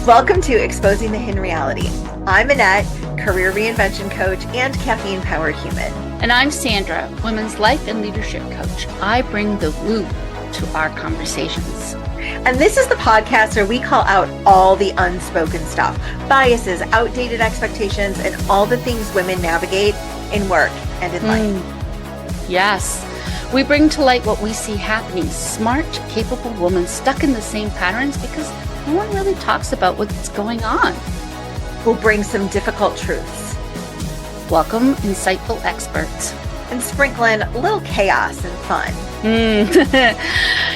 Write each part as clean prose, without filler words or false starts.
Welcome to Exposing the Hidden Reality. I'm Annette, career reinvention coach and caffeine-powered human. And I'm Sandra, women's life and leadership coach. I bring the woo to our conversations. And this is the podcast where we call out all the unspoken stuff, biases, outdated expectations, and all the things women navigate in work and in life. Yes. We bring to light what we see happening. Smart, capable women stuck in the same patterns because no one really talks about what's going on. We'll bring some difficult truths. Welcome, insightful experts. And sprinkle in a little chaos and fun.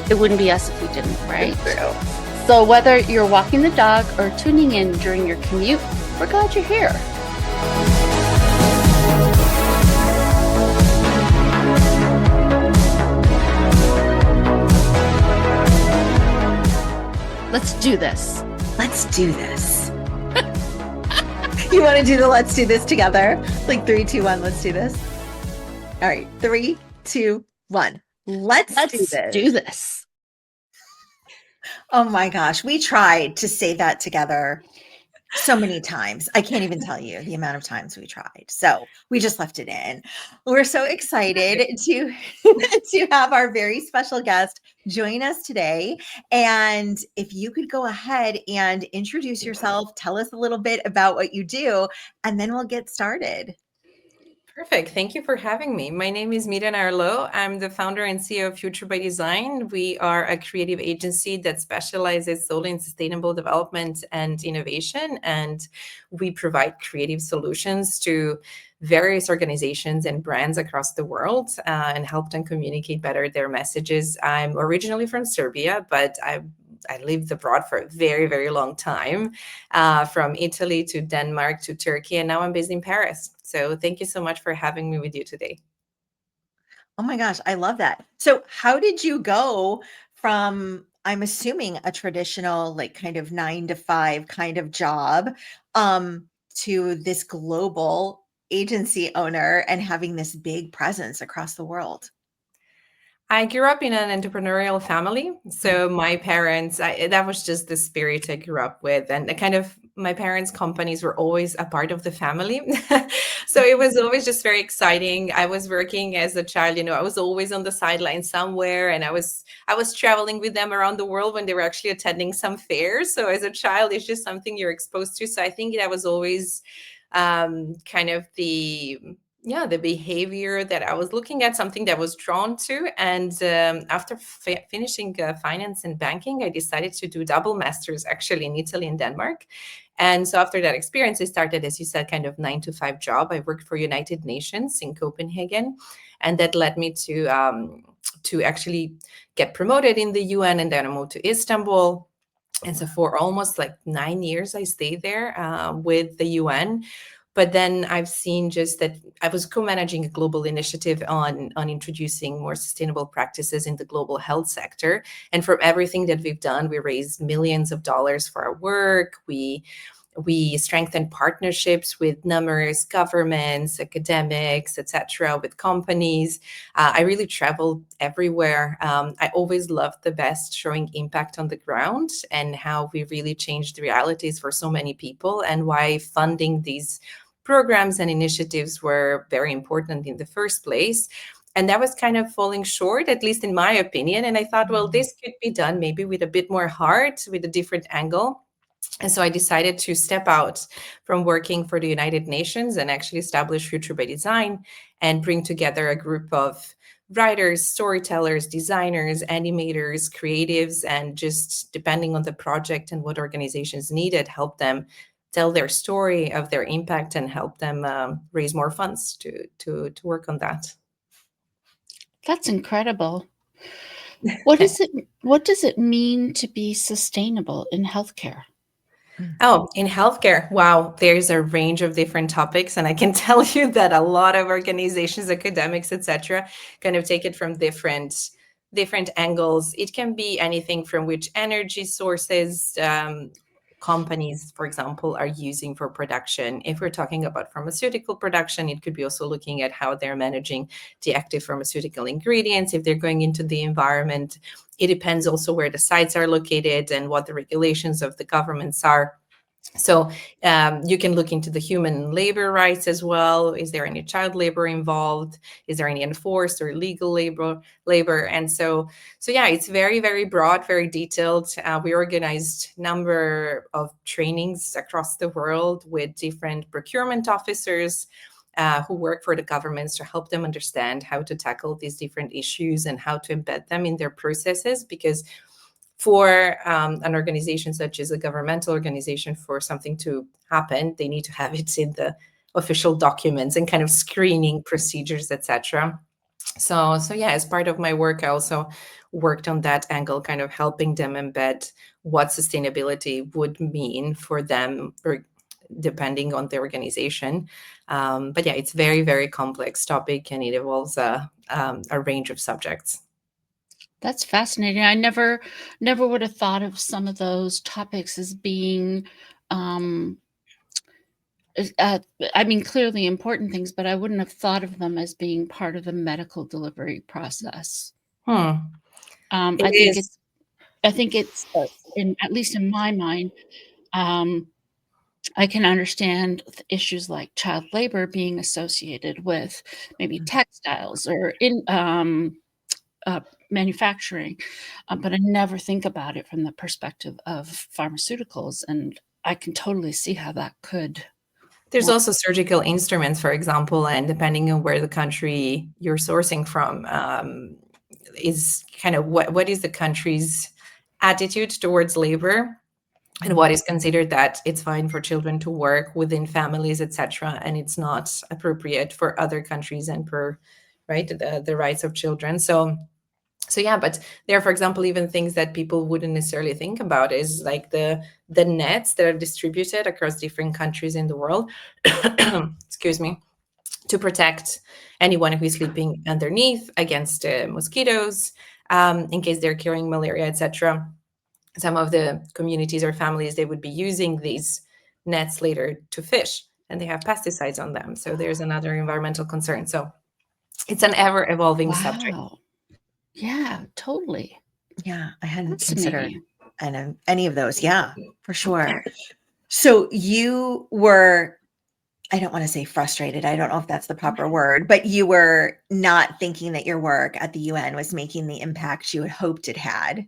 It wouldn't be us if we didn't, right? It's true. So whether you're walking the dog or tuning in during your commute, we're glad you're here. Let's do this. Let's do this. You want to do the let's do this together? Like 3, 2, 1, let's do this. All right, 3, 2, 1. Let's do this. Oh my gosh, we tried to say that together so many times. I can't even tell you the amount of times we tried. So we just left it in. We're so excited to have our very special guest join us today. And if you could go ahead and introduce yourself, tell us a little bit about what you do, and then we'll get started. Perfect. Thank you for having me. My name is Mirjana Arlaud. I'm the founder and CEO of Future by Design. We are a creative agency that specializes solely in sustainable development and innovation, and we provide creative solutions to various organizations and brands across the world and help them communicate better their messages. I'm originally from Serbia, but I lived abroad for a very, very long time, from Italy to Denmark to Turkey, and now I'm based in Paris. So thank you so much for having me with you today. Oh my gosh, I love that. So how did you go from, I'm assuming, a traditional, like kind of 9 to 5 kind of job, to this global agency owner and having this big presence across the world? I grew up in an entrepreneurial family. So my parents, that was just the spirit I grew up with. And my parents' companies were always a part of the family. So it was always just very exciting. I was working as a child, I was always on the sideline somewhere. And I was traveling with them around the world when they were actually attending some fairs. So as a child, it's just something you're exposed to. So I think that was always kind of the behavior that I was looking at, something that was drawn to. And after finishing finance and banking, I decided to do double masters actually in Italy and Denmark. And so after that experience, I started, as you said, kind of 9 to 5 job. I worked for United Nations in Copenhagen, and that led me to actually get promoted in the UN. And then I moved to Istanbul. And so for almost like 9 years, I stayed there with the UN. But then I've seen just that I was co-managing a global initiative on introducing more sustainable practices in the global health sector. And from everything that we've done, we raised millions of dollars for our work. We strengthened partnerships with numerous governments, academics, etc., with companies. I really traveled everywhere. I always loved the best showing impact on the ground and how we really changed the realities for so many people, and why funding these programs and initiatives were very important in the first place. And that was kind of falling short, at least in my opinion. And I thought, well, this could be done maybe with a bit more heart, with a different angle. And so I decided to step out from working for the United Nations and actually establish Future by Design and bring together a group of writers, storytellers, designers, animators, creatives, and just depending on the project and what organizations needed, help them tell their story of their impact and help them raise more funds to work on that. That's incredible. What does it mean to be sustainable in healthcare? Oh, in healthcare, wow, there's a range of different topics. And I can tell you that a lot of organizations, academics, etc., kind of take it from different angles. It can be anything from which energy sources, companies, for example, are using for production. If we're talking about pharmaceutical production, it could be also looking at how they're managing the active pharmaceutical ingredients, if they're going into the environment. It depends also where the sites are located and what the regulations of the governments are. So you can look into the human labor rights as well. Is there any child labor involved? Is there any enforced or illegal labor? And so yeah, it's very, very broad, very detailed. We organized number of trainings across the world with different procurement officers who work for the governments to help them understand how to tackle these different issues and how to embed them in their processes. Because for an organization such as a governmental organization, for something to happen, they need to have it in the official documents and kind of screening procedures, etc. So yeah, as part of my work, I also worked on that angle, kind of helping them embed what sustainability would mean for them, or depending on the organization. But yeah, it's very, very complex topic, and it involves a range of subjects. That's fascinating. I never would have thought of some of those topics as being, I mean, clearly important things, but I wouldn't have thought of them as being part of the medical delivery process. I think it's at least in my mind, I can understand issues like child labor being associated with maybe textiles or in manufacturing, but I never think about it from the perspective of pharmaceuticals, and I can totally see how that could. There's also surgical instruments, for example, and depending on where the country you're sourcing from, is kind of what is the country's attitude towards labor, and what is considered that it's fine for children to work within families, etc., and it's not appropriate for other countries and per the rights of children. So yeah, but there are, for example, even things that people wouldn't necessarily think about is like the nets that are distributed across different countries in the world, excuse me, to protect anyone who is sleeping underneath against mosquitoes, in case they're carrying malaria, etc. Some of the communities or families, they would be using these nets later to fish, and they have pesticides on them. So there's another environmental concern. So it's an ever-evolving subject. Yeah, totally. Yeah, I hadn't considered any of those. Yeah, for sure. So you were, I don't want to say frustrated, I don't know if that's the proper word, but you were not thinking that your work at the UN was making the impact you had hoped it had.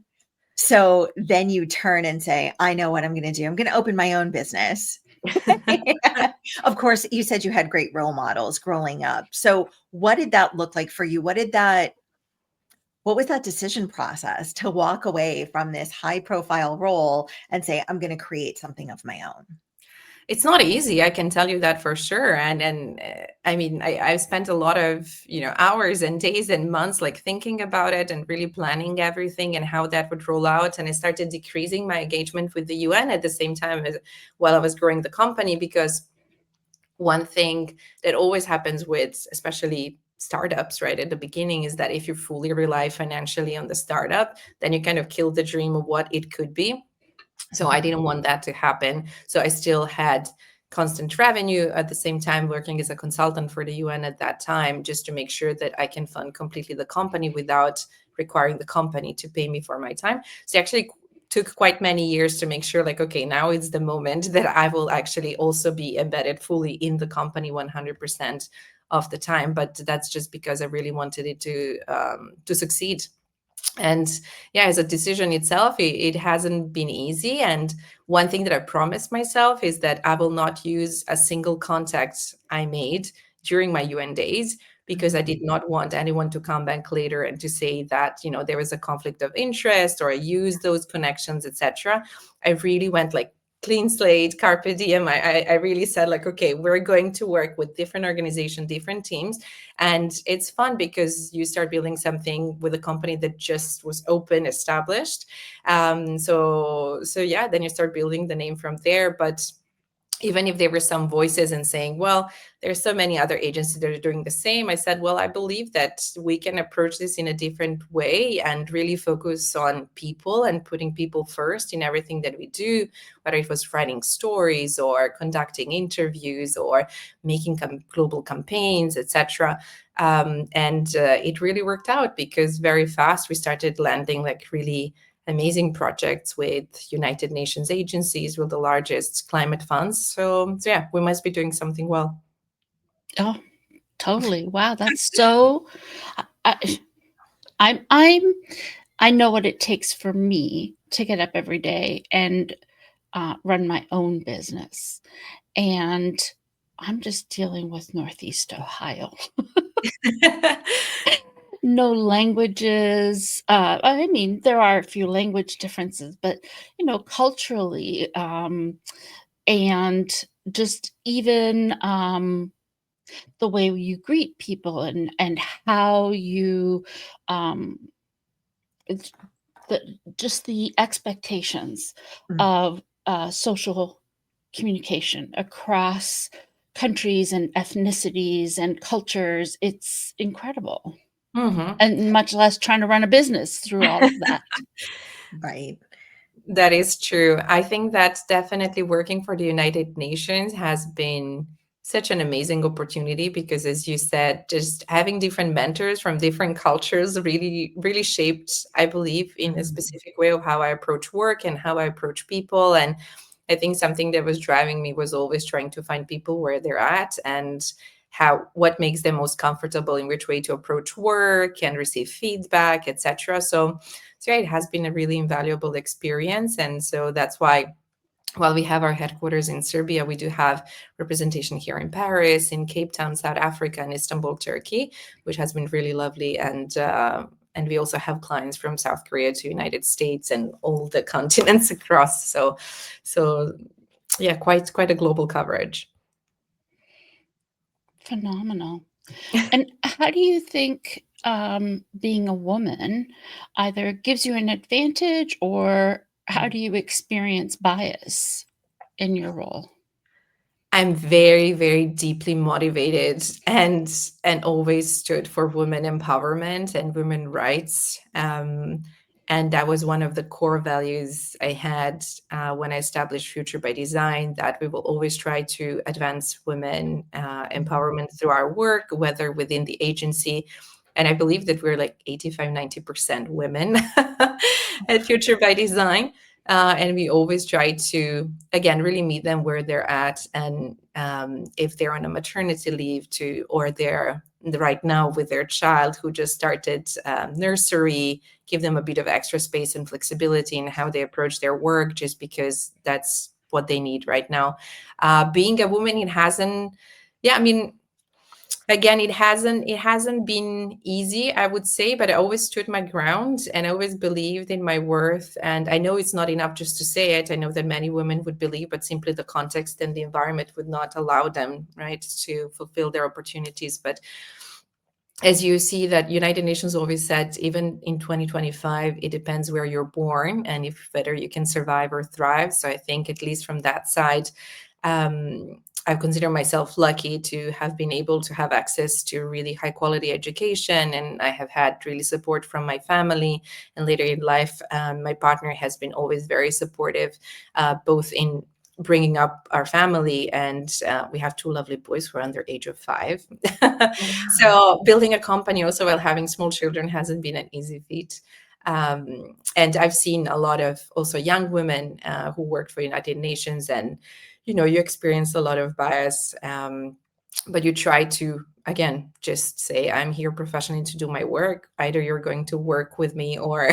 So then you turn and say, I know what I'm going to do. I'm going to open my own business. Of course, you said you had great role models growing up. So what did that look like for you? What was that decision process to walk away from this high profile role and say, I'm going to create something of my own? It's not easy, I can tell you that for sure. And I mean, I've spent a lot of, hours and days and months like thinking about it and really planning everything and how that would roll out. And I started decreasing my engagement with the UN at the same time while I was growing the company, because one thing that always happens with, especially startups right at the beginning, is that if you fully rely financially on the startup, then you kind of kill the dream of what it could be. So I didn't want that to happen. So I still had constant revenue at the same time, working as a consultant for the UN at that time, just to make sure that I can fund completely the company without requiring the company to pay me for my time. So it actually took quite many years to make sure, like, okay, now it's the moment that I will actually also be embedded fully in the company 100% of the time. But that's just because I really wanted it to succeed. And yeah, as a decision itself, it hasn't been easy. And one thing that I promised myself is that I will not use a single contact I made during my UN days, because I did not want anyone to come back later and to say that, there was a conflict of interest or I used those connections, etc. I really went like clean slate, carpe diem. I really said like, okay, we're going to work with different organizations, different teams. And it's fun because you start building something with a company that just was open, established. So yeah, then you start building the name from there. But even if there were some voices and saying, well, there's so many other agencies that are doing the same, I said, well, I believe that we can approach this in a different way and really focus on people and putting people first in everything that we do, whether it was writing stories or conducting interviews or making global campaigns, etc. And it really worked out, because very fast we started landing like really amazing projects with United Nations agencies, with the largest climate funds. So yeah, we must be doing something well. Oh, totally. Wow, that's so. I know what it takes for me to get up every day and run my own business, and I'm just dealing with Northeast Ohio. No languages. I mean, there are a few language differences, but culturally, and just even the way you greet people and how you, um, it's just the expectations Mm. of social communication across countries and ethnicities and cultures. It's incredible. Mhm. And much less trying to run a business through all of that. Right. That is true. I think that definitely working for the United Nations has been such an amazing opportunity, because, as you said, just having different mentors from different cultures really, really shaped, I believe, in a Mhm. specific way of how I approach work and how I approach people. And I think something that was driving me was always trying to find people where they're at and what makes them most comfortable, in which way to approach work and receive feedback, etc. So yeah, it has been a really invaluable experience. And so that's why, while we have our headquarters in Serbia, we do have representation here in Paris, in Cape Town, South Africa, and Istanbul, Turkey, which has been really lovely. And we also have clients from South Korea to United States and all the continents across. So yeah, quite a global coverage. Phenomenal. And how do you think being a woman either gives you an advantage, or how do you experience bias in your role? I'm very, very deeply motivated and always stood for women empowerment and women rights. And that was one of the core values I had when I established Future by Design, that we will always try to advance women empowerment through our work, whether within the agency. And I believe that we're like 85-90% women at Future by Design. And we always try to, again, really meet them where they're at. And if they're on a maternity leave or they're right now with their child who just started nursery, give them a bit of extra space and flexibility in how they approach their work, just because that's what they need right now. Being a woman, it hasn't, yeah, I mean, again, it hasn't been easy, I would say, but I always stood my ground and I always believed in my worth. And I know it's not enough just to say it. I know that many women would believe, but simply the context and the environment would not allow them, right, to fulfill their opportunities. But as you see, that United Nations always said, even in 2025, it depends where you're born and if whether you can survive or thrive. So I think, at least from that side, I consider myself lucky to have been able to have access to really high quality education, and I have had really support from my family. And later in life, my partner has been always very supportive, both in bringing up our family, and we have two lovely boys who are under age of 5. Wow. So building a company also while having small children hasn't been an easy feat. And I've seen a lot of also young women who worked for United Nations, and you experience a lot of bias, but you try to, again, just say, I'm here professionally to do my work. Either you're going to work with me, or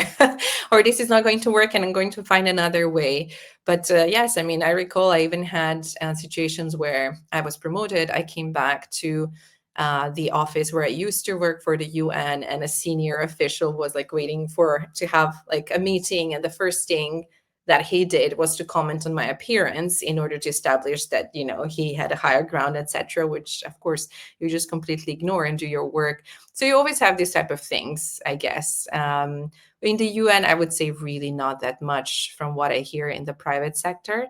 or this is not going to work and I'm going to find another way. But yes, I mean, I recall I even had situations where I was promoted. I came back to the office where I used to work for the UN, and a senior official was like waiting to have like a meeting, and the first thing that he did was to comment on my appearance in order to establish that he had a higher ground, etc., which of course you just completely ignore and do your work. So you always have this type of things, I guess. In the UN, I would say really not that much from what I hear in the private sector.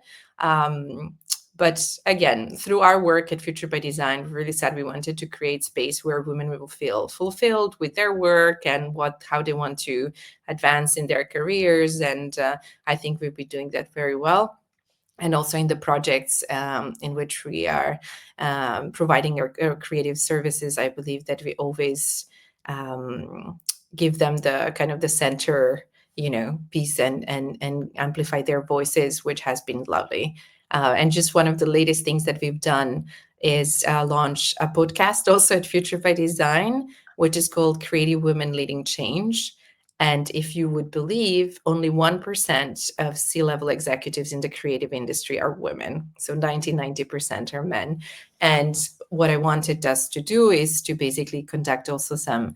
But again, through our work at Future by Design, we really said we wanted to create space where women will feel fulfilled with their work and how they want to advance in their careers. And I think we'll be doing that very well. And also in the projects in which we are providing our creative services, I believe that we always give them the kind of the center, piece and amplify their voices, which has been lovely. And just one of the latest things that we've done is launch a podcast also at Future by Design, which is called Creative Women Leading Change. And if you would believe, only 1% of C-level executives in the creative industry are women. So 90% are men. And what I wanted us to do is to basically conduct also some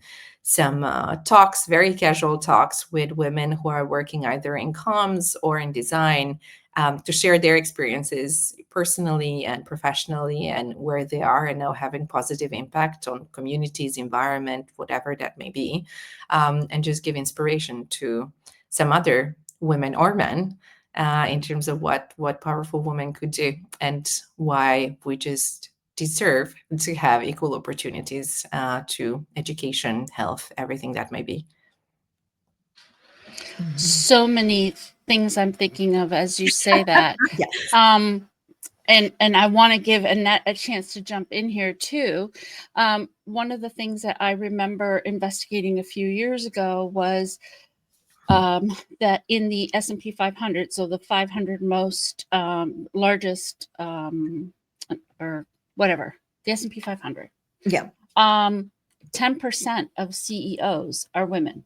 talks, very casual talks with women who are working either in comms or in design, to share their experiences personally and professionally and where they are and now having positive impact on communities, environment, whatever that may be, and just give inspiration to some other women or men in terms of what powerful women could do and why we just deserve to have equal opportunities to education, health, everything that may be. So many things I'm thinking of as you say that. Yes. And I want to give Annette a chance to jump in here too. One of the things that I remember investigating a few years ago was that in the S&P 500, so the 500 most largest or whatever, the S&P 500. Yeah. 10% of CEOs are women.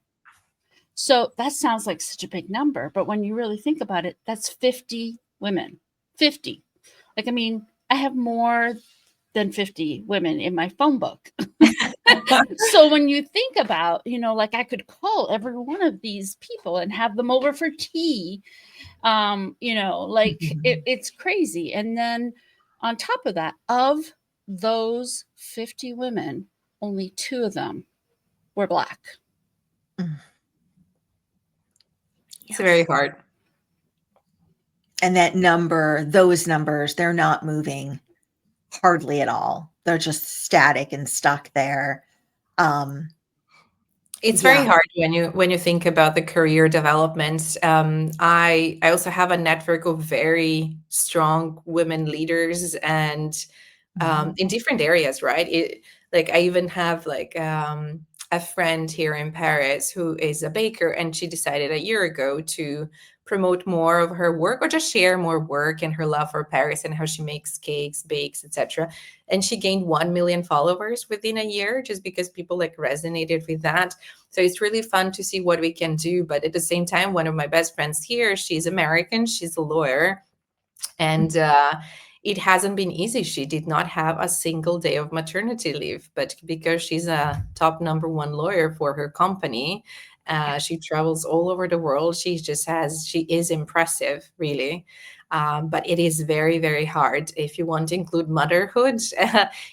So that sounds like such a big number, but when you really think about it, that's 50 women. 50. Like, I mean, I have more than 50 women in my phone book. So when you think about, like I could call every one of these people and have them over for tea, it's crazy. And then on top of that, of those 50 women, only 2 of them were Black. It's very hard. And those numbers, they're not moving hardly at all. They're just static and stuck there. It's very hard when you think about the career development. I also have a network of very strong women leaders and in different areas, right? I even have a friend here in Paris who is a baker, and she decided a year ago to promote more of her work or just share more work and her love for Paris and how she makes cakes, bakes, etc. And she gained 1 million followers within a year just because people resonated with that. So it's really fun to see what we can do. But at the same time, one of my best friends here, she's American, she's a lawyer, and it hasn't been easy. She did not have a single day of maternity leave, but because she's a top #1 lawyer for her company, she travels all over the world. She is impressive, really. But it is very, very hard if you want to include motherhood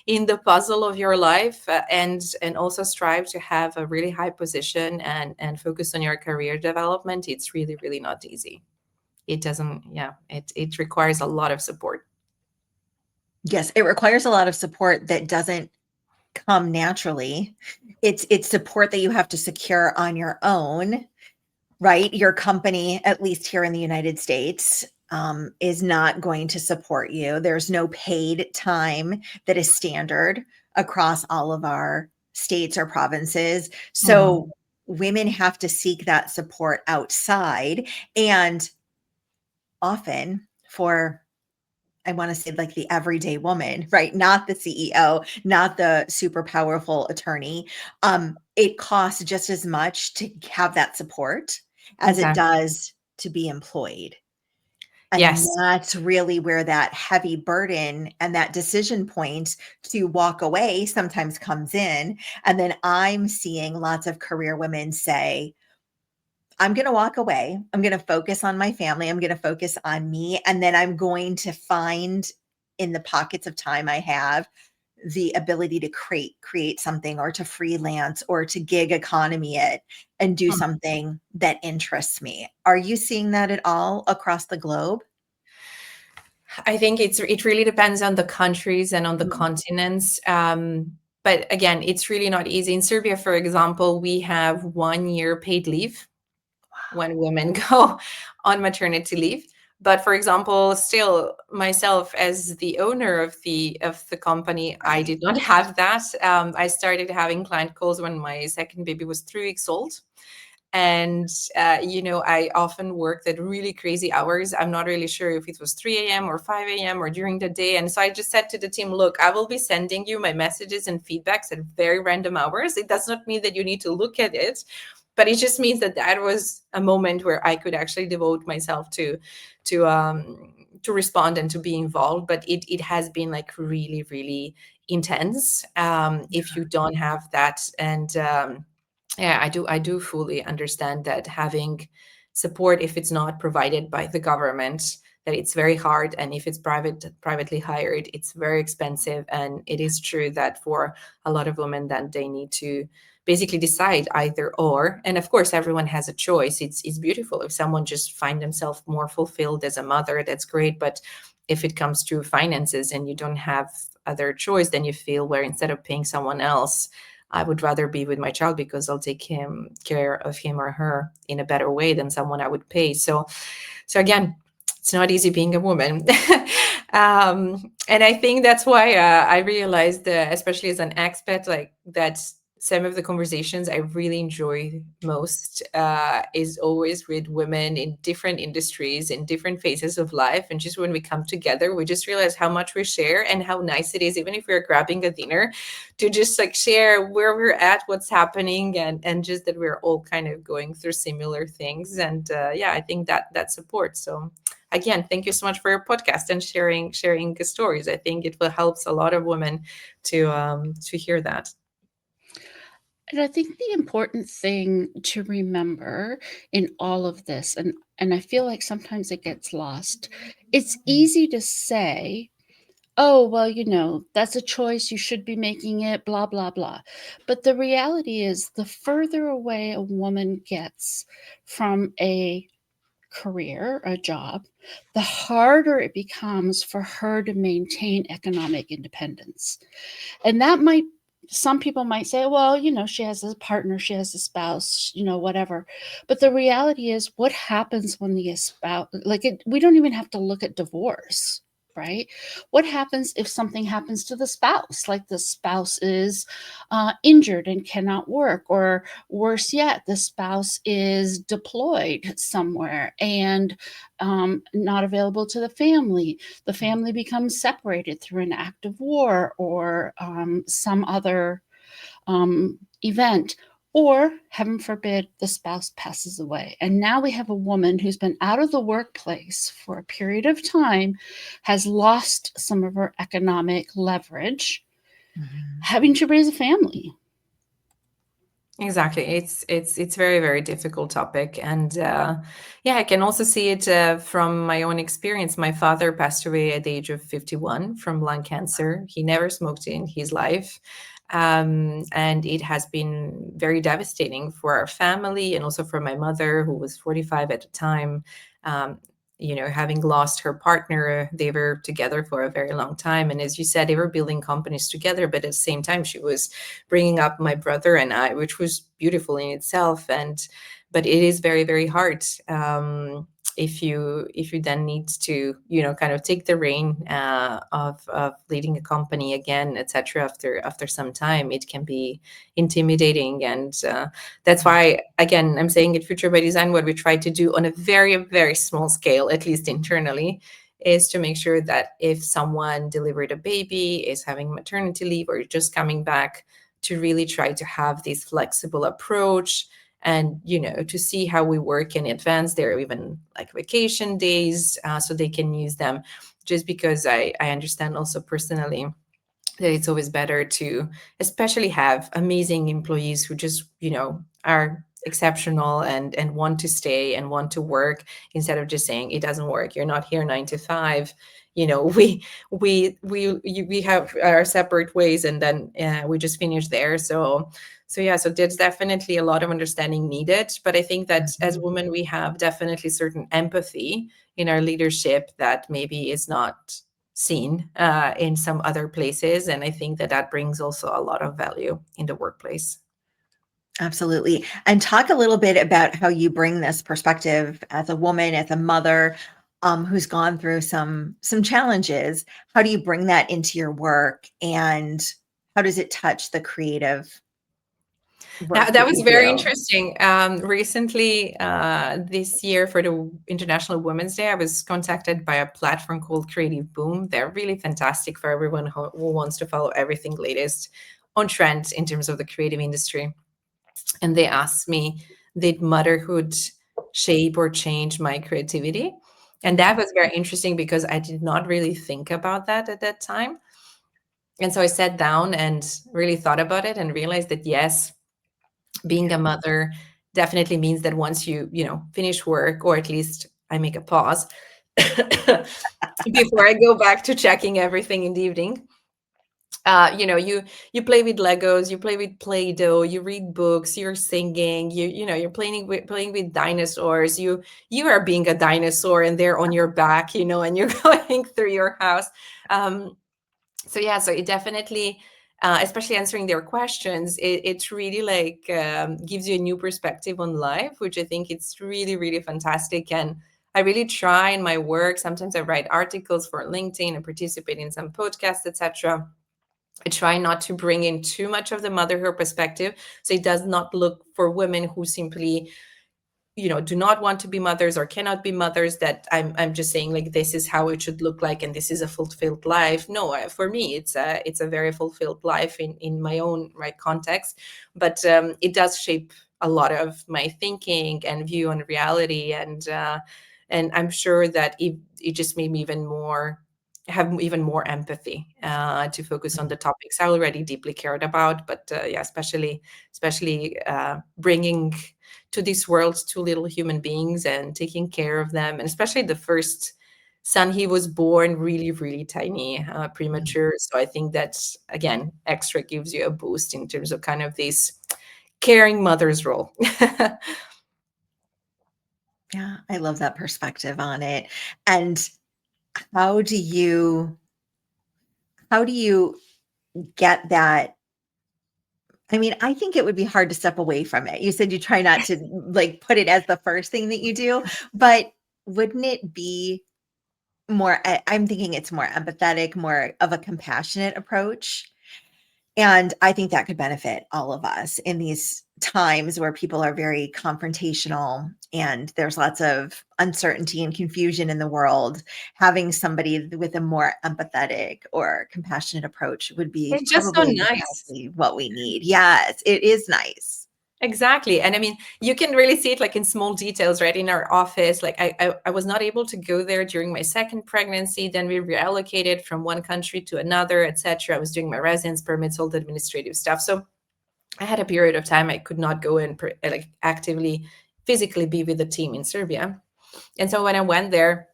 in the puzzle of your life and also strive to have a really high position and focus on your career development. It's really, really not easy. It requires a lot of support. Yes, it requires a lot of support that doesn't come naturally. It's support that you have to secure on your own, right? Your company, at least here in the United States, is not going to support you. There's no paid time that is standard across all of our states or provinces. So women have to seek that support outside, and often for, I want to say, the everyday woman, right? Not the CEO, not the super powerful attorney. It costs just as much to have that support as it does to be employed. And yes, that's really where that heavy burden and that decision point to walk away sometimes comes in. And then I'm seeing lots of career women say, I'm going to walk away. I'm going to focus on my family. I'm going to focus on me. And then I'm going to find, in the pockets of time I have, the ability to create something, or to freelance, or to gig economy it and do something that interests me. Are you seeing that at all across the globe? I think it really depends on the countries and on the continents. But again, it's really not easy. In Serbia, for example, we have 1 year paid leave when women go on maternity leave. But for example, still myself as the owner of the company, I did not have that. I started having client calls when my second baby was 3 weeks old. And I often worked at really crazy hours. I'm not really sure if it was 3 a.m. or 5 a.m. or during the day. And so I just said to the team, look, I will be sending you my messages and feedbacks at very random hours. It does not mean that you need to look at it, but it just means that that was a moment where I could actually devote myself to respond and to be involved. But it has been like really, really intense if you don't have that. And yeah, I do fully understand that having support, if it's not provided by the government, that it's very hard. And if it's privately hired, it's very expensive. And it is true that for a lot of women, then they need to basically decide either or. And of course, everyone has a choice. It's beautiful if someone just find themselves more fulfilled as a mother, that's great. But if it comes to finances and you don't have other choice, then you feel where instead of paying someone else, I would rather be with my child because I'll take care of him or her in a better way than someone I would pay. So again, it's not easy being a woman. And I think that's why I realized, especially as an expat, like that some of the conversations I really enjoy most is always with women in different industries, in different phases of life. And just when we come together, we just realize how much we share and how nice it is, even if we're grabbing a dinner, to just like share where we're at, what's happening, and just that we're all kind of going through similar things. And yeah, I think that supports. So again, thank you so much for your podcast and sharing the stories. I think it will helps a lot of women to hear that. And I think the important thing to remember in all of this, and I feel like sometimes it gets lost, it's easy to say, oh, well, that's a choice, you should be making it, blah, blah, blah. But the reality is, the further away a woman gets from a career, a job, the harder it becomes for her to maintain economic independence. And that might, some people might say, well, she has a partner, she has a spouse, whatever. But the reality is, what happens when the spouse, we don't even have to look at divorce, right? What happens if something happens to the spouse, like the spouse is injured and cannot work, or worse yet, the spouse is deployed somewhere and not available to the family becomes separated through an act of war or some other event, or heaven forbid, the spouse passes away. And now we have a woman who's been out of the workplace for a period of time, has lost some of her economic leverage, having to raise a family. Exactly. It's very, very difficult topic. And yeah, I can also see it from my own experience. My father passed away at the age of 51 from lung cancer. He never smoked in his life. And it has been very devastating for our family and also for my mother, who was 45 at the time. Having lost her partner, they were together for a very long time. And as you said, they were building companies together, but at the same time, she was bringing up my brother and I, which was beautiful in itself. But it is very, very hard. If you then need to kind of take the reign of leading a company again, etc. After some time, it can be intimidating. And that's why, again, I'm saying at Future by Design, what we try to do on a very, very small scale, at least internally, is to make sure that if someone delivered a baby, is having maternity leave, or just coming back, to really try to have this flexible approach and to see how we work in advance. There are even like vacation days, so they can use them, just because I understand also personally that it's always better to especially have amazing employees who just are exceptional and want to stay and want to work, instead of just saying it doesn't work, you're not here 9 to 5, we have our separate ways, and then we just finish there. So there's definitely a lot of understanding needed. But I think that as women, we have definitely certain empathy in our leadership that maybe is not seen in some other places. And I think that that brings also a lot of value in the workplace. Absolutely. And talk a little bit about how you bring this perspective as a woman, as a mother, who's gone through some challenges. How do you bring that into your work, and how does it touch the creative work That that was you very do? interesting. Recently, this year for the International Women's Day, I was contacted by a platform called Creative Boom. They're really fantastic for everyone who wants to follow everything latest on trends in terms of the creative industry. And they asked me, did motherhood shape or change my creativity? And that was very interesting because I did not really think about that at that time. And so I sat down and really thought about it and realized that yes, being a mother definitely means that once you finish work, or at least I make a pause before I go back to checking everything in the evening. You play with Legos, you play with Play-Doh, you read books, you're singing, you're playing with dinosaurs. You are being a dinosaur, and they're on your back, and you're going through your house. So it definitely, especially answering their questions, it's really like gives you a new perspective on life, which I think it's really, really fantastic. And I really try in my work. Sometimes I write articles for LinkedIn and participate in some podcasts, etc. I try not to bring in too much of the motherhood perspective, so it does not look for women who simply do not want to be mothers or cannot be mothers, that I'm just saying like this is how it should look like and this is a fulfilled life. No, for me it's a very fulfilled life in my own right context. But it does shape a lot of my thinking and view on reality, and I'm sure that it just made me have even more empathy to focus on the topics I already deeply cared about. But especially bringing to this world two little human beings and taking care of them. And especially the first son, he was born really, really tiny, premature. So I think that's, again, extra gives you a boost in terms of kind of this caring mother's role. Yeah, I love that perspective on it. And how do you get that? I mean, I think it would be hard to step away from it. You said you try not to like put it as the first thing that you do, but wouldn't it be more, I'm thinking it's more empathetic, more of a compassionate approach. And I think that could benefit all of us in these times where people are very confrontational and there's lots of uncertainty and confusion in the world. Having somebody with a more empathetic or compassionate approach would be It's just so probably nice. exactly what we need. Yes, it is nice. Exactly. And I mean, you can really see it like in small details, right? In our office, like I was not able to go there during my second pregnancy. Then we reallocated from one country to another, etc. I was doing my residence permits, all the administrative stuff. So I had a period of time I could not go and like actively, physically be with the team in Serbia. And so when I went there,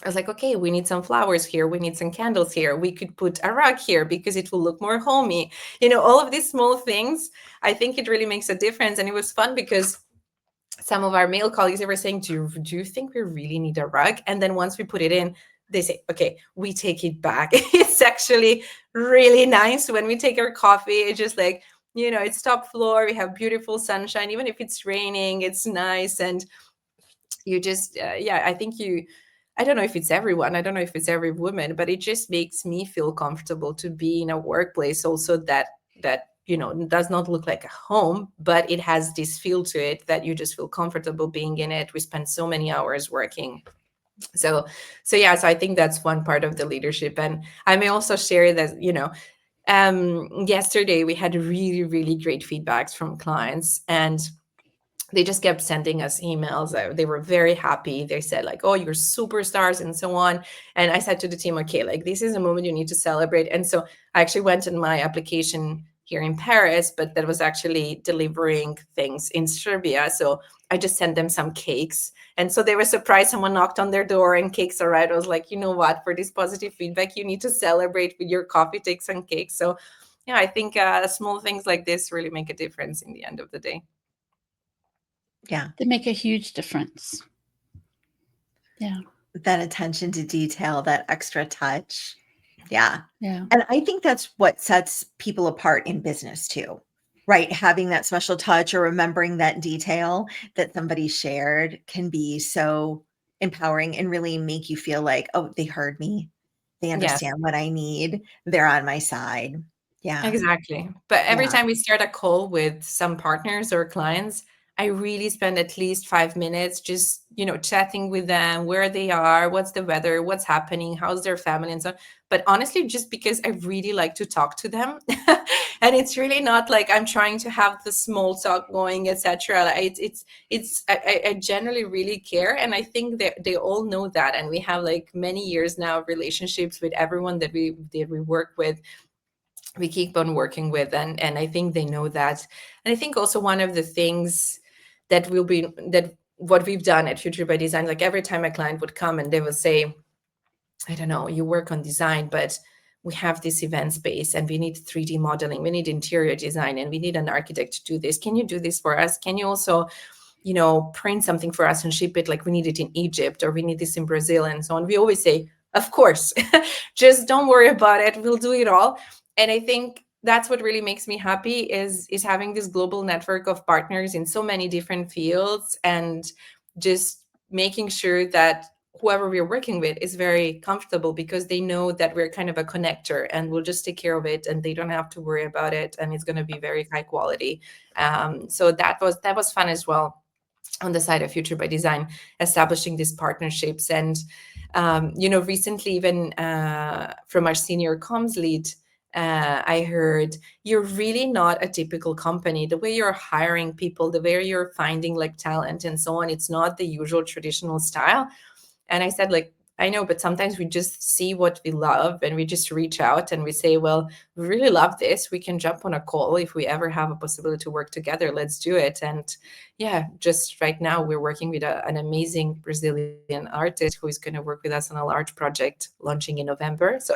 I was like, okay, we need some flowers here. We need some candles here. We could put a rug here because it will look more homey. All of these small things, I think it really makes a difference. And it was fun because some of our male colleagues, they were saying, do you think we really need a rug? And then once we put it in, they say, okay, we take it back. It's actually really nice when we take our coffee. It's just like, it's top floor. We have beautiful sunshine. Even if it's raining, it's nice. And you just, I think I don't know if it's everyone, I don't know if it's every woman, but it just makes me feel comfortable to be in a workplace also that does not look like a home, but it has this feel to it that you just feel comfortable being in it. We spend so many hours working. So I think that's one part of the leadership. And I may also share that, yesterday we had really, really great feedbacks from clients, and they just kept sending us emails. They were very happy. They said like, oh, you're superstars and so on. And I said to the team, okay, like this is a moment you need to celebrate. And so I actually went in my application here in Paris, but that was actually delivering things in Serbia. So I just sent them some cakes. And so they were surprised. Someone knocked on their door and cakes arrived. I was like, you know what, for this positive feedback, you need to celebrate with your coffee, take some cakes. So yeah, I think small things like this really make a difference in the end of the day. Yeah. They make a huge difference. Yeah. That attention to detail, that extra touch. Yeah. Yeah. And I think that's what sets people apart in business too, right? Having that special touch or remembering that detail that somebody shared can be so empowering and really make you feel like, oh, they heard me. They Yes, understand what I need. They're on my side. Yeah. exactly. But every Yeah. time we start a call with some partners or clients, I really spend at least 5 minutes just, chatting with them, where they are, what's the weather, what's happening, how's their family, and so on. But honestly, just because I really like to talk to them, and it's really not like I'm trying to have the small talk going, etc. I generally really care, and I think that they all know that, and we have like many years now relationships with everyone that we work with. We keep on working with, and I think they know that. And I think also one of the things that what we've done at Future by Design, like every time a client would come and they would say, I don't know, you work on design, but we have this event space and we need 3D modeling, we need interior design, and we need an architect to do this. Can you do this for us? Can you also, print something for us and ship it? Like we need it in Egypt, or we need this in Brazil, and so on. We always say, of course, just don't worry about it. We'll do it all. And I think that's what really makes me happy is having this global network of partners in so many different fields, and just making sure that whoever we're working with is very comfortable, because they know that we're kind of a connector and we'll just take care of it and they don't have to worry about it, and it's going to be very high quality. So that was fun as well on the side of Future by Design, establishing these partnerships. And recently, even from our senior comms lead, I heard, you're really not a typical company. The way you're hiring people, the way you're finding like talent and so on, it's not the usual traditional style. And I said, like, I know, but sometimes we just see what we love and we just reach out and we say, well, we really love this. We can jump on a call if we ever have a possibility to work together. Let's do it. And yeah, just right now we're working with an amazing Brazilian artist who is going to work with us on a large project launching in November. So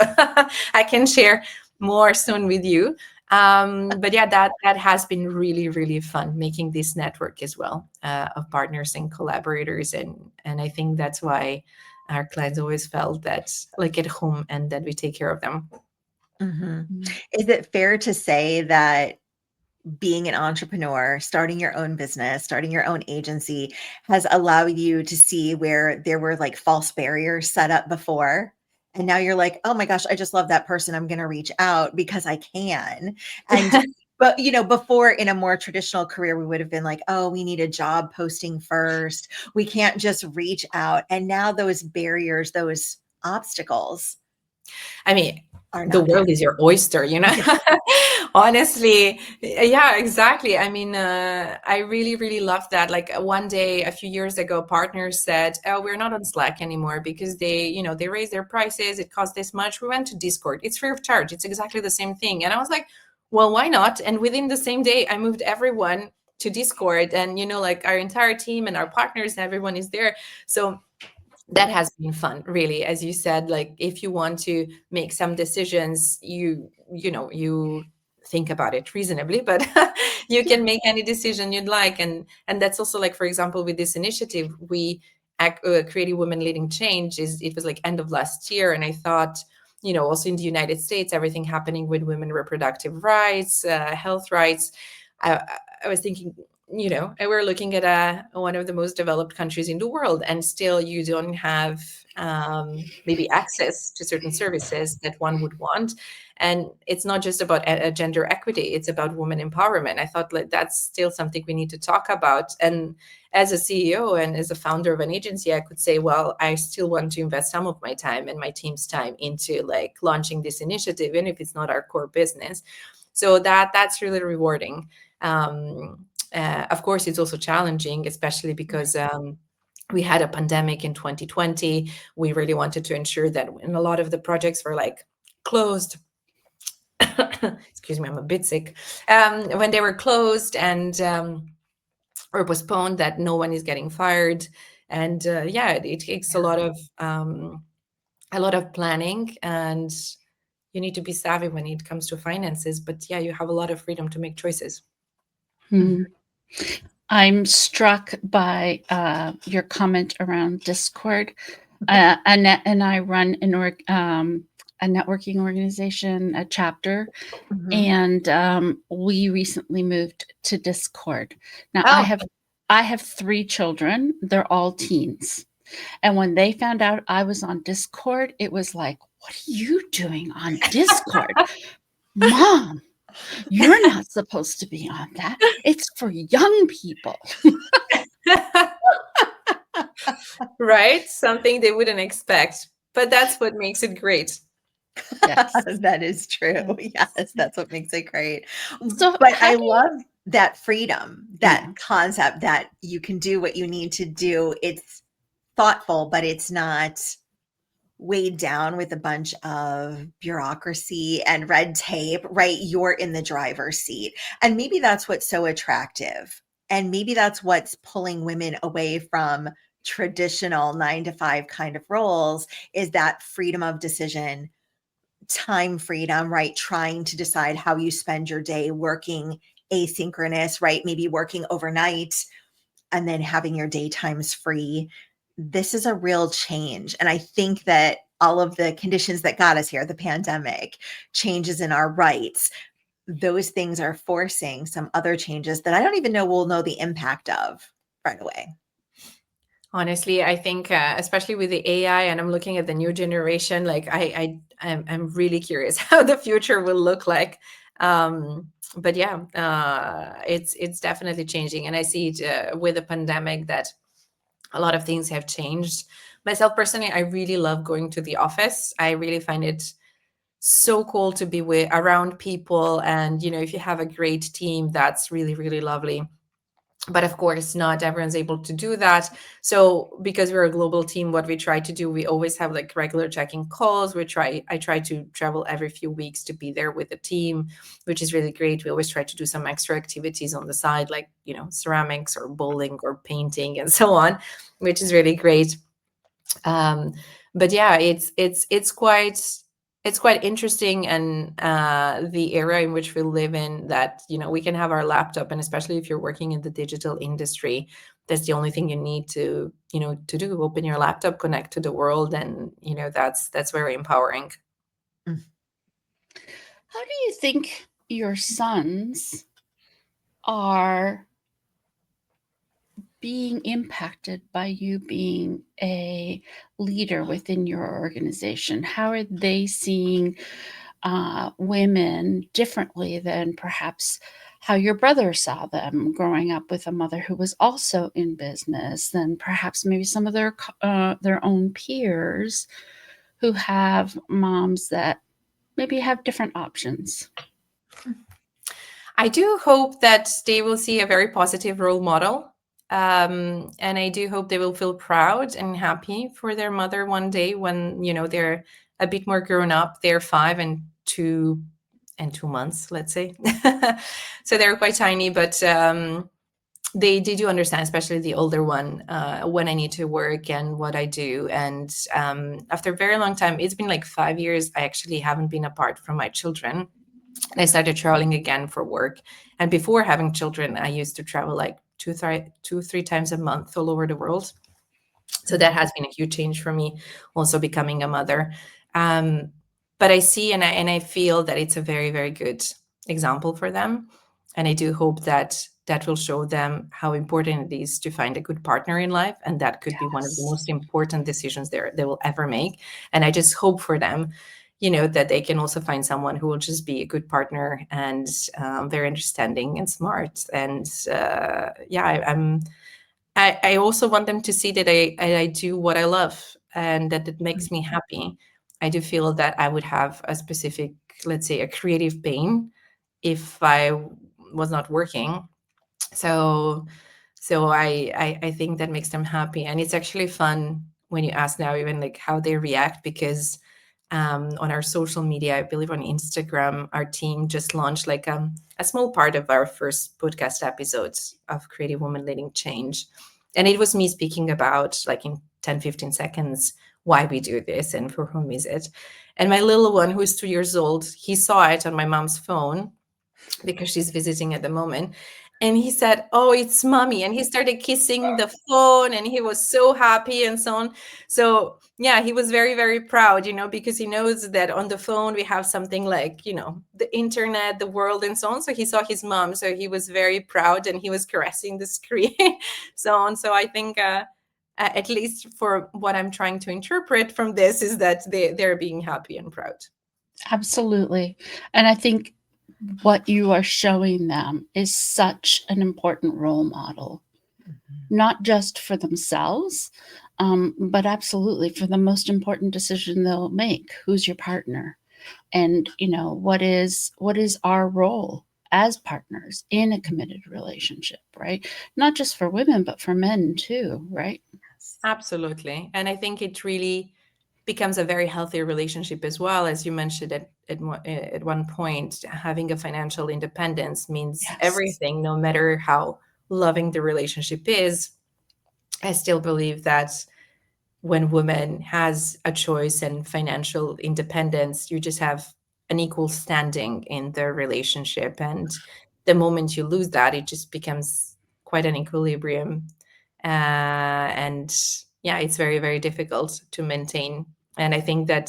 I can share more soon with you. But yeah, that has been really, really fun, making this network as well of partners and collaborators. And I think that's why our clients always felt that like at home and that we take care of them. Mm-hmm. Is it fair to say that being an entrepreneur, starting your own business, starting your own agency has allowed you to see where there were like false barriers set up before? And now you're like, oh my gosh, I just love that person. I'm going to reach out because I can. And, but, before in a more traditional career, we would have been like, oh, we need a job posting first. We can't just reach out. And now those barriers, those obstacles, I mean, are the not there. world is your oyster, Honestly. Yeah, exactly. I mean, I really, really love that. Like one day, a few years ago, partners said, oh, we're not on Slack anymore because they raised their prices. It costs this much. We went to Discord. It's free of charge. It's exactly the same thing. And I was like, well, why not? And within the same day, I moved everyone to Discord, and, like our entire team and our partners, everyone is there. So that has been fun, really. As you said, like if you want to make some decisions, you think about it reasonably, but you can make any decision you'd like. And that's also like, for example, with this initiative, we Creative Women Leading Change, it was like end of last year. And I thought, also in the United States, everything happening with women reproductive rights, health rights, I was thinking, and we're looking at one of the most developed countries in the world, and still you don't have maybe access to certain services that one would want. And it's not just about gender equity, it's about women empowerment. I thought, like, that's still something we need to talk about. And as a CEO and as a founder of an agency, I could say, well, I still want to invest some of my time and my team's time into like launching this initiative, even if it's not our core business. So that's really rewarding. Of course, it's also challenging, especially because we had a pandemic in 2020. We really wanted to ensure that when a lot of the projects were like closed, excuse me, I'm a bit sick, when they were closed and or postponed, that no one is getting fired. And yeah, it takes a lot of planning, and you need to be savvy when it comes to finances. But yeah, you have a lot of freedom to make choices. I'm struck by your comment around Discord. Annette and I run a networking organization, a chapter, and we recently moved to Discord. Now, I have 3 children. They're all teens. And when they found out I was on Discord, it was like, what are you doing on Discord? Mom, you're not supposed to be on that. It's for young people. Right? Something they wouldn't expect. But that's what makes it great. Yes. That is true. Yes, that's what makes it great. So But how I do you- love that freedom, that Yeah. concept that you can do what you need to do. It's thoughtful, but it's not weighed down with a bunch of bureaucracy and red tape, right? You're in the driver's seat. And maybe that's what's so attractive. And maybe that's what's pulling women away from traditional 9 to 5 kind of roles, is that freedom of decision, time freedom, right? Trying to decide how you spend your day, working asynchronous, right? Maybe working overnight and then having your daytimes free. This is a real change. And I think that all of the conditions that got us here, the pandemic, changes in our rights, those things are forcing some other changes that I don't even know we'll know the impact of right away. Honestly, I think especially with the AI, and I'm looking at the new generation, like I'm really curious how the future will look like. But yeah, it's definitely changing, and I see it with the pandemic that a lot of things have changed. Myself personally, I really love going to the office. I really find it so cool to be around people, and if you have a great team, that's really, really lovely. But of course, not everyone's able to do that. So because we're a global team, what we try to do, we always have like regular checking calls. I try to travel every few weeks to be there with the team, which is really great. We always try to do some extra activities on the side, like ceramics or bowling or painting and so on, which is really great. But yeah, it's quite interesting, and the era in which we live in, that we can have our laptop, and especially if you're working in the digital industry, that's the only thing you need to do: open your laptop, connect to the world, and that's very empowering. How do you think your sons are being impacted by you being a leader within your organization? How are they seeing women differently than perhaps how your brother saw them growing up with a mother who was also in business, than perhaps maybe some of their own peers who have moms that maybe have different options? I do hope that they will see a very positive role model. And I do hope they will feel proud and happy for their mother one day when, they're a bit more grown up. They're 5 and 2 months, let's say. So they're quite tiny, but they do understand, especially the older one, when I need to work and what I do. And after a very long time, it's been like 5 years, I actually haven't been apart from my children. And I started traveling again for work. And before having children, I used to travel like 3 times a month all over the world. So that has been a huge change for me, also becoming a mother. But I see and I feel that it's a very, very good example for them. And I do hope that that will show them how important it is to find a good partner in life. And that could be one of the most important decisions they will ever make. And I just hope for them, that they can also find someone who will just be a good partner and very understanding and smart. And I also want them to see that I do what I love and that it makes me happy. I do feel that I would have a specific, let's say, a creative pain if I was not working. So I think that makes them happy. And it's actually fun when you ask now even like how they react, because on our social media, I believe on Instagram, our team just launched like a small part of our first podcast episodes of Creative Woman Leading Change. And it was me speaking about, like in 10, 15 seconds, why we do this and for whom is it. And my little one, who is 2 years old, he saw it on my mom's phone because she's visiting at the moment. And he said, "Oh, it's mommy." And he started kissing the phone and he was so happy and so on. So yeah, he was very, very proud, because he knows that on the phone we have something like, the internet, the world and so on. So he saw his mom. So he was very proud and he was caressing the screen, so on. So I think at least for what I'm trying to interpret from this is that they're being happy and proud. Absolutely. And I think what you are showing them is such an important role model, not just for themselves, but absolutely for the most important decision they'll make. Who's your partner? And, what is our role as partners in a committed relationship, right? Not just for women, but for men too, right? Absolutely. And I think it really becomes a very healthy relationship as well. As you mentioned at one point, having a financial independence means everything, no matter how loving the relationship is. I still believe that when woman has a choice and financial independence, you just have an equal standing in the relationship. And the moment you lose that, it just becomes quite an equilibrium. And yeah, it's very, very difficult to maintain. And I think that,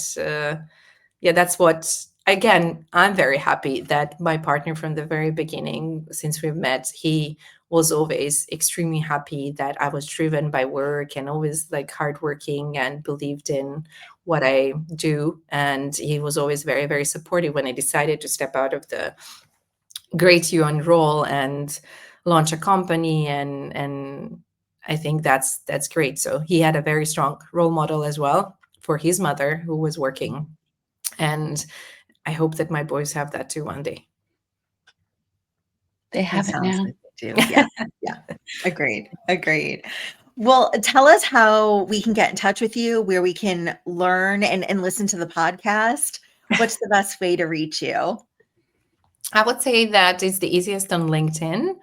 that's what, again, I'm very happy that my partner from the very beginning, since we've met, he was always extremely happy that I was driven by work and always like hardworking and believed in what I do. And he was always very, very supportive when I decided to step out of the great UN role and launch a company. And I think that's great. So he had a very strong role model as well for his mother, who was working. And I hope that my boys have that too one day. They have it now. Like they do. Yeah. Yeah. Agreed. Well, tell us how we can get in touch with you, where we can learn and listen to the podcast. What's the best way to reach you? I would say that it's the easiest on LinkedIn.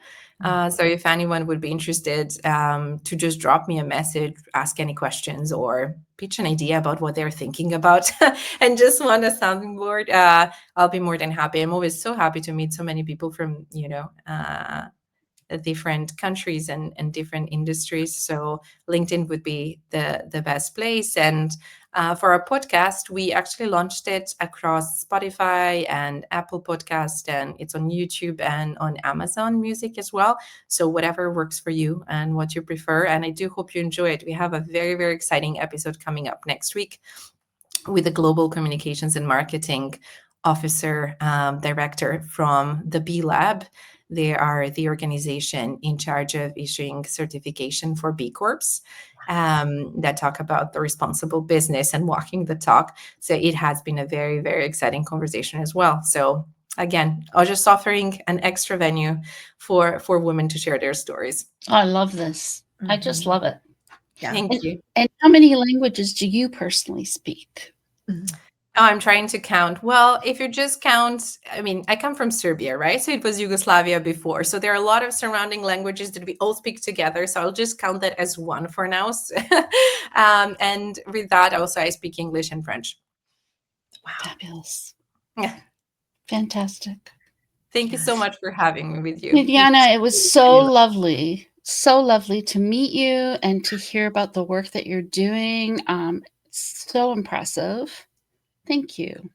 So if anyone would be interested to just drop me a message, ask any questions, or pitch an idea about what they're thinking about and just want a sounding board, I'll be more than happy. I'm always so happy to meet so many people from, different countries and different industries. So LinkedIn would be the best place. And for our podcast, we actually launched it across Spotify and Apple Podcast, and it's on YouTube and on Amazon Music as well. So whatever works for you and what you prefer. And I do hope you enjoy it. We have a very, very exciting episode coming up next week with the Global Communications and Marketing Officer Director from the B Lab. They are the organization in charge of issuing certification for B Corps that talk about the responsible business and walking the talk. So it has been a very, very exciting conversation as well. So again, I was just offering an extra venue for women to share their stories. Oh, I love this. I just love it. Yeah. Thank you. And how many languages do you personally speak? Oh, I'm trying to count. Well, if you just count, I come from Serbia, right? So it was Yugoslavia before. So there are a lot of surrounding languages that we all speak together. So I'll just count that as one for now. And with that, also I speak English and French. Wow. Fabulous. Yeah. Fantastic. Thank you so much for having me with you. Mirjana, it was so lovely to meet you and to hear about the work that you're doing. So impressive. Thank you.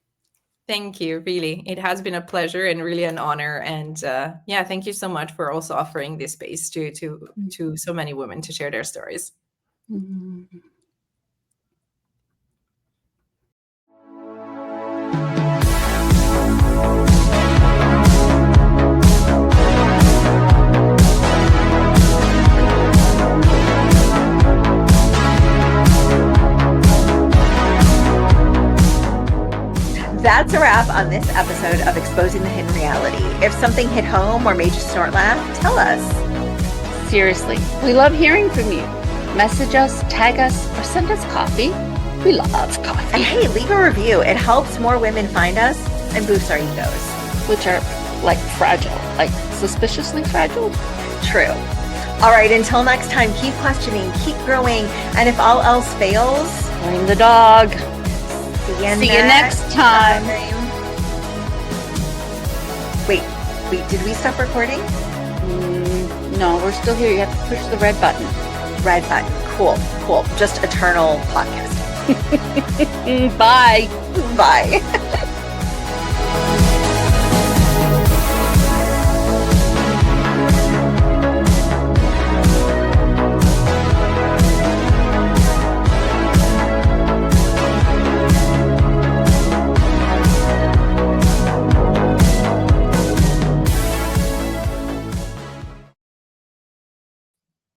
Thank you. Really, it has been a pleasure and really an honor. And thank you so much for also offering this space to so many women to share their stories. Mm-hmm. That's a wrap on this episode of Exposing the Hidden Reality. If something hit home or made you snort laugh, tell us. Seriously, we love hearing from you. Message us, tag us, or send us coffee. We love And coffee, hey, leave a review. It helps more women find us and boosts our egos. which are like fragile, like suspiciously fragile. True. All right, until next time, keep questioning, keep growing, and if all else fails, Blame the dog. see See you next time. Wait, did we stop recording? No, we're still here. You have to push the red button. Red button. Cool. Just eternal podcast. Bye. Bye.